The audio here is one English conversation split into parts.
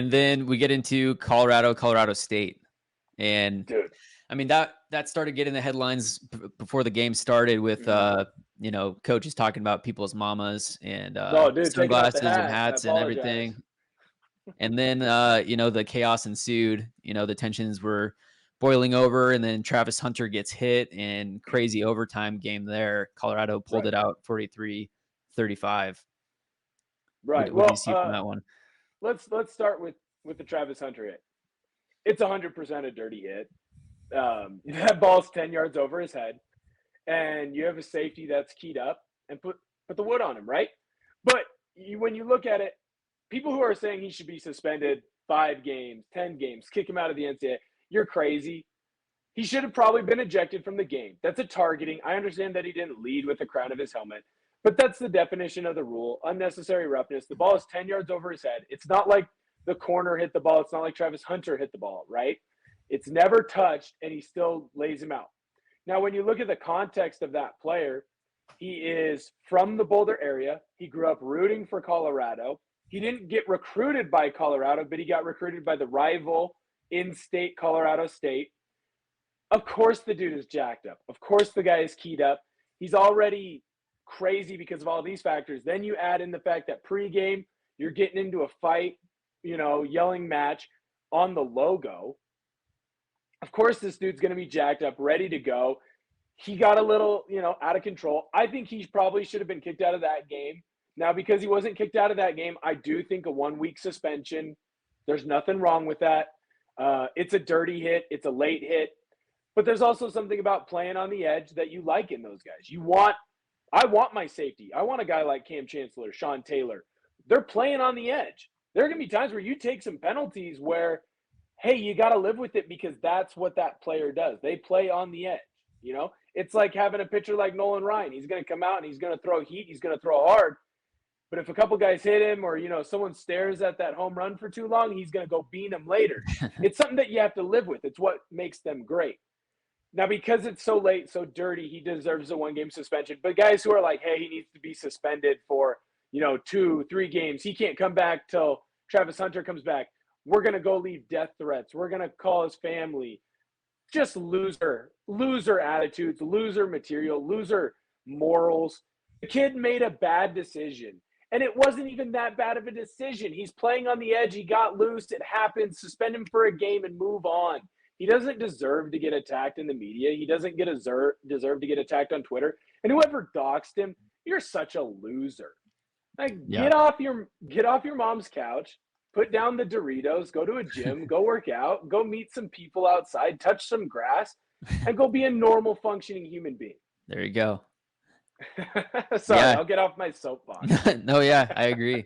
And then we get into Colorado State. And Dude. I mean, that started getting the headlines before the game started with, coaches talking about people's mamas and No, dude, taking out the sunglasses and hats. I hats and apologize. everything. And then, the chaos ensued. The tensions were boiling over, and then Travis Hunter gets hit and crazy overtime game there. Colorado pulled it out 43-35. Right. What do you Well, see from that one? let's start with the Travis Hunter hit. It's 100% a dirty hit. That ball's 10 yards over his head, and you have a safety that's keyed up and put the wood on him, right? But when you look at it, people who are saying he should be suspended 5 games, 10 games, kick him out of the NCAA, you're crazy. He should have probably been ejected from the game. That's a targeting. I understand that he didn't lead with the crown of his helmet, but that's the definition of the rule. Unnecessary roughness. The ball is 10 yards over his head. It's not like the corner hit the ball. It's not like Travis Hunter hit the ball, right? It's never touched, and he still lays him out. Now, when you look at the context of that player, he is from the Boulder area. He grew up rooting for Colorado. He didn't get recruited by Colorado, but he got recruited by the rival in-state Colorado State. Of course the dude is jacked up. Of course the guy is keyed up. He's already crazy because of all these factors. Then you add in the fact that pregame, you're getting into a fight, yelling match on the logo. Of course this dude's going to be jacked up, ready to go. He got a little, out of control. I think he probably should have been kicked out of that game. Now, because he wasn't kicked out of that game, I do think a 1-week suspension, there's nothing wrong with that. It's a dirty hit. It's a late hit. But there's also something about playing on the edge that you like in those guys. I want my safety. I want a guy like Cam Chancellor, Sean Taylor. They're playing on the edge. There are going to be times where you take some penalties where, hey, you got to live with it because that's what that player does. They play on the edge. It's like having a pitcher like Nolan Ryan. He's going to come out and he's going to throw heat. He's going to throw hard. But if a couple guys hit him or, someone stares at that home run for too long, he's going to go bean him later. It's something that you have to live with. It's what makes them great. Now, because it's so late, so dirty, he deserves a 1-game suspension. But guys who are like, hey, he needs to be suspended for, 2-3 games. He can't come back till Travis Hunter comes back. We're going to go leave death threats. We're going to call his family. Just loser attitudes, loser material, loser morals. The kid made a bad decision. And it wasn't even that bad of a decision. He's playing on the edge. He got loose. It happened. Suspend him for a game and move on. He doesn't deserve to get attacked in the media. He doesn't deserve to get attacked on Twitter. And whoever doxed him, you're such a loser. Get off your mom's couch, put down the Doritos, go to a gym, go work out, go meet some people outside, touch some grass, and go be a normal functioning human being. There you go. Sorry, I'll get off my soapbox. No, yeah, I agree.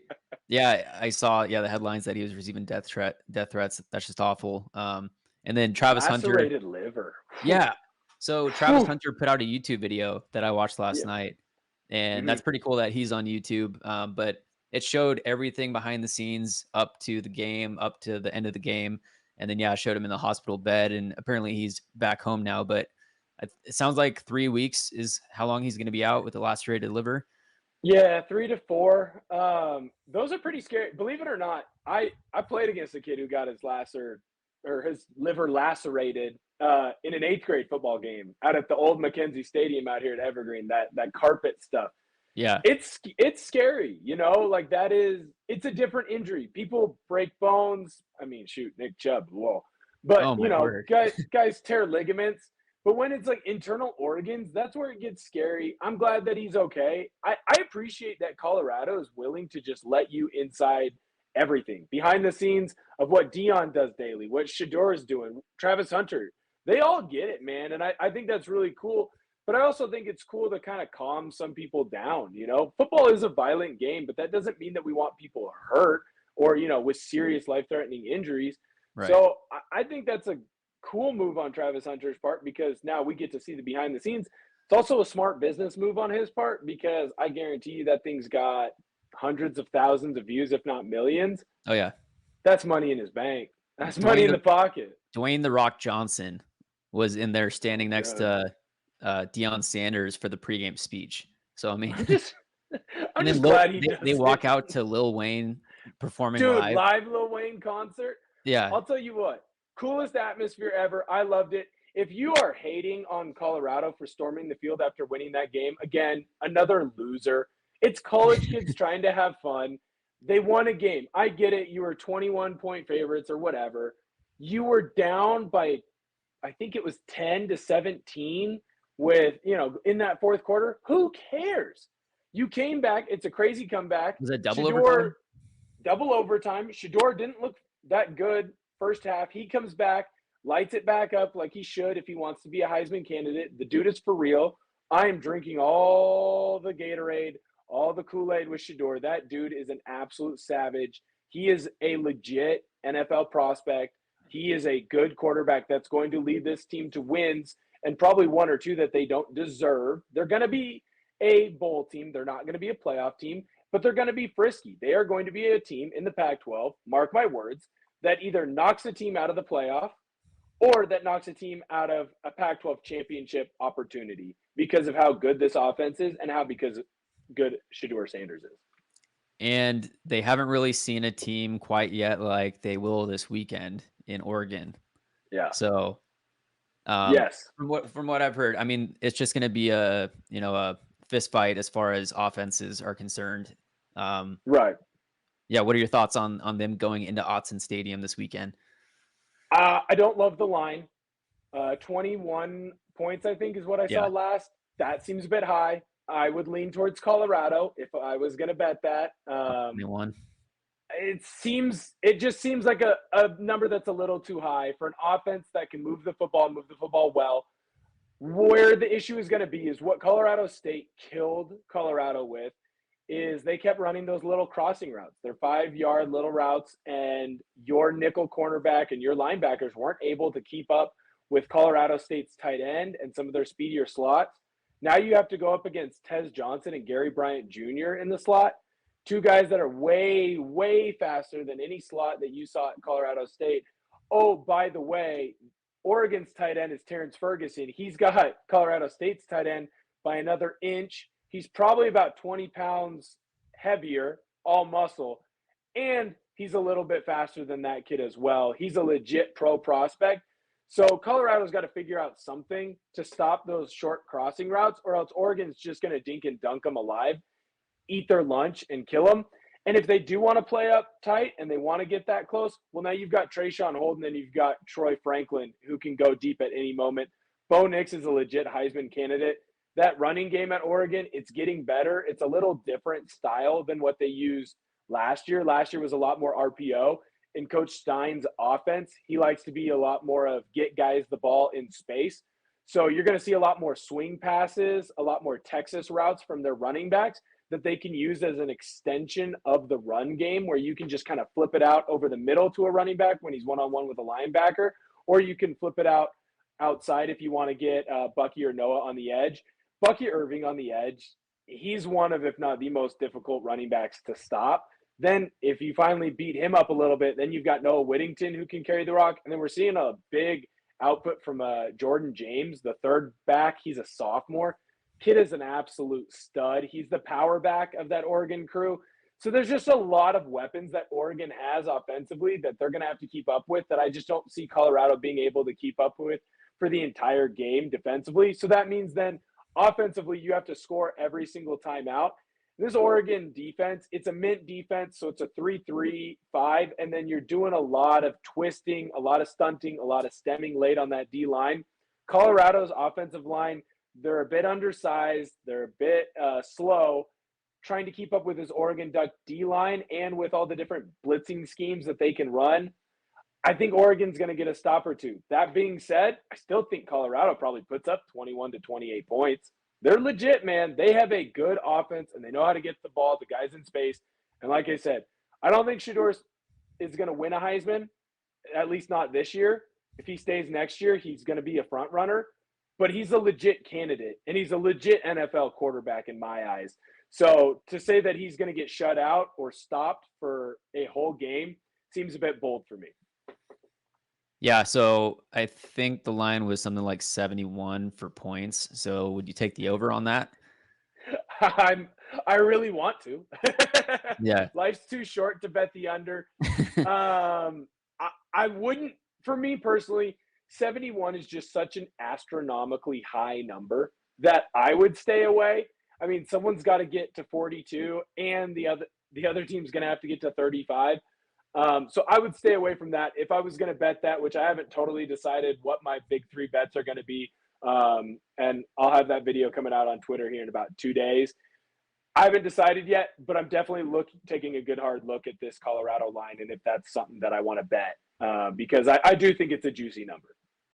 Yeah, I saw the headlines that he was receiving death threats. That's just awful. And then Travis Lacerated Hunter. liver. Yeah. So Travis Hunter put out a YouTube video that I watched last night. And that's pretty cool that he's on YouTube. But it showed everything behind the scenes up to the game, up to the end of the game. And then, I showed him in the hospital bed. And apparently he's back home now. But it sounds like 3 weeks is how long he's going to be out with the lacerated liver. Yeah, 3 to 4. Those are pretty scary. Believe it or not, I played against a kid who got his liver lacerated in an 8th grade football game out at the old Mackenzie Stadium out here at Evergreen. That carpet stuff. Yeah, it's scary. It's a different injury. People break bones. I mean, shoot, Nick Chubb, whoa. But guys tear ligaments. But when it's like internal organs, that's where it gets scary. I'm glad that he's okay. I appreciate that Colorado is willing to just let you inside everything behind the scenes of what Deion does daily, what Shador is doing, Travis Hunter. They all get it, man. And I think that's really cool. But I also think it's cool to kind of calm some people down. Football is a violent game, but that doesn't mean that we want people hurt or, with serious life-threatening injuries. Right. So I think that's a cool move on Travis Hunter's part because now we get to see the behind the scenes. It's also a smart business move on his part because I guarantee you that thing's got hundreds of thousands of views, if not millions. Oh, yeah. That's money in his bank. That's money in the pocket. Dwayne "The Rock" Johnson was in there standing next to Deion Sanders for the pregame speech. So, I mean, I'm just glad they walk out to Lil Wayne performing Dude, live. live Lil Wayne concert. Yeah. I'll tell you what, coolest atmosphere ever. I loved it. If you are hating on Colorado for storming the field after winning that game, again, another loser. It's college kids trying to have fun. They won a game. I get it. You were 21-point favorites or whatever. You were down by, I think it was 10-17 with, in that fourth quarter. Who cares? You came back. It's a crazy comeback. Was it double Shador, overtime? double overtime. Shador didn't look that good first half. He comes back, lights it back up like he should if he wants to be a Heisman candidate. The dude is for real. I am drinking all the Gatorade, all the Kool-Aid with Shador. That dude is an absolute savage. He is a legit NFL prospect. He is a good quarterback that's going to lead this team to wins and probably one or two that they don't deserve. They're going to be a bowl team. They're not going to be a playoff team, but they're going to be frisky. They are going to be a team in the Pac-12, mark my words, that either knocks a team out of the playoff or that knocks a team out of a Pac-12 championship opportunity because of how good this offense is and how because good Shador Sanders is. And they haven't really seen a team quite yet like they will this weekend in Oregon. Yeah. So, Yes. from what I've heard, I mean, it's just going to be a fist fight as far as offenses are concerned. Right. Yeah. What are your thoughts on them going into Autzen Stadium this weekend? I don't love the line. 21 points, I think, is what I saw Yeah. last. That seems a bit high. I would lean towards Colorado if I was going to bet that. They won. It just seems like a number that's a little too high for an offense that can move the football well. Where the issue is going to be is what Colorado State killed Colorado with is they kept running those little crossing routes. They're 5-yard little routes, and your nickel cornerback and your linebackers weren't able to keep up with Colorado State's tight end and some of their speedier slots. Now you have to go up against Tez Johnson and Gary Bryant Jr. in the slot, two guys that are way, way faster than any slot that you saw at Colorado State. Oh, by the way, Oregon's tight end is Terrence Ferguson. He's got Colorado State's tight end by another inch. He's probably about 20 pounds heavier, all muscle, and he's a little bit faster than that kid as well. He's a legit pro prospect. So Colorado's got to figure out something to stop those short crossing routes, or else Oregon's just going to dink and dunk them alive, eat their lunch, and kill them. And if they do want to play up tight and they want to get that close, well, now you've got Trayshawn Holden and you've got Troy Franklin who can go deep at any moment. Bo Nix is a legit Heisman candidate. That running game at Oregon, it's getting better. It's a little different style than what they used last year. Last year was a lot more RPO. In Coach Stein's offense, he likes to be a lot more of get guys the ball in space. So you're going to see a lot more swing passes, a lot more Texas routes from their running backs that they can use as an extension of the run game, where you can just kind of flip it out over the middle to a running back when he's one-on-one with a linebacker, or you can flip it out outside if you want to get Bucky or Noah on the edge. Bucky Irving on the edge, he's one of, if not the most difficult running backs to stop. Then if you finally beat him up a little bit, then you've got Noah Whittington who can carry the rock. And then we're seeing a big output from Jordan James, the third back. He's a sophomore. Kid is an absolute stud. He's the power back of that Oregon crew. So there's just a lot of weapons that Oregon has offensively that they're going to have to keep up with that I just don't see Colorado being able to keep up with for the entire game defensively. So that means then offensively, you have to score every single time out. This Oregon defense, it's a mint defense, so it's a 3-3-5, and then you're doing a lot of twisting, a lot of stunting, a lot of stemming late on that D-line. Colorado's offensive line, they're a bit undersized, they're a bit slow, trying to keep up with this Oregon Duck D-line and with all the different blitzing schemes that they can run. I think Oregon's going to get a stop or two. That being said, I still think Colorado probably puts up 21 to 28 points. They're legit, man. They have a good offense, and they know how to get the ball, the guys in space. And like I said, I don't think Shador is going to win a Heisman, at least not this year. If he stays next year, he's going to be a front runner. But he's a legit candidate, and he's a legit NFL quarterback in my eyes. So to say that he's going to get shut out or stopped for a whole game seems a bit bold for me. Yeah, so I think the line was something like 71 for points. So would you take the over on that? I really want to. Yeah. Life's too short to bet the under. I wouldn't, for me personally, 71 is just such an astronomically high number that I would stay away. I mean, someone's got to get to 42, and the other team's going to have to get to 35. So I would stay away from that. If I was going to bet that, which I haven't totally decided what my big three bets are going to be, and I'll have that video coming out on Twitter here in about 2 days. I haven't decided yet, but I'm definitely taking a good hard look at this Colorado line, and if that's something that I want to bet, because I do think it's a juicy number.